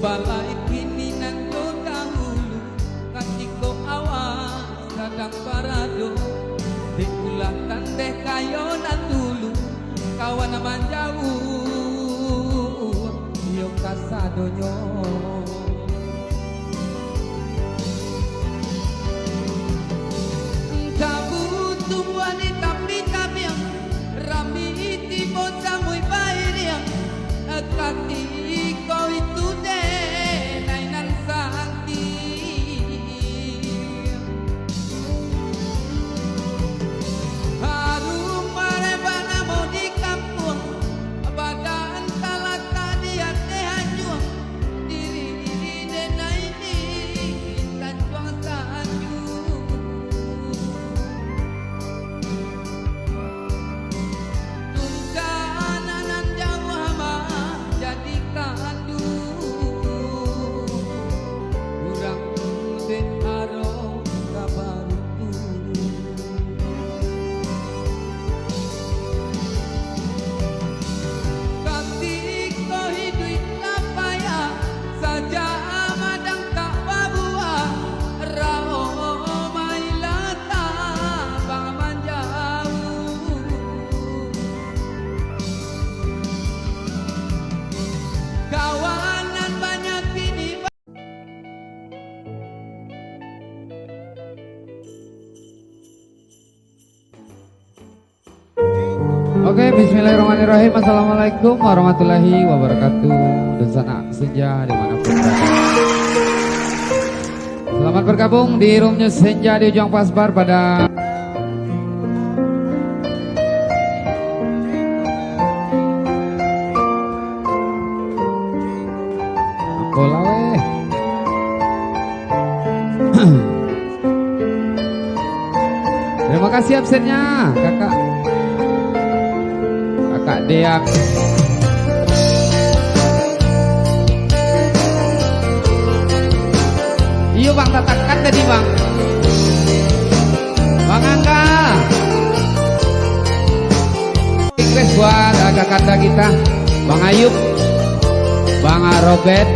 balai kini nando dahulu katiko awas kadang parado dikulah tandeh kayo nan dulu kawan aman jauh yo kasadonyo kabutuh wanita pitabiang rami tibo samui bairiang katiko itu deh nainan sakti harum marebana mau di kampung badan talaka dia teh hancur diri dena ini tanjuang tanjung tungkananan jauh hama jadi kandu kurang den aro kabaruku katiko hidup lapaya saja amadang tak babua rao mailata bangaman jauh kawanan banyak kini. Oke, bismillahirrahmanirrahim. Assalamualaikum warahmatullahi wabarakatuh. Dan sana senja dimanapun berada. Selamat bergabung di roomnya senja di Ujung Pasbar pada Apola weh. Terima kasih absennya kakak Deak. Iya bang, tatakan tadi bang. Bang Angga request buat kakak kita Bang Ayub, Bang Robert,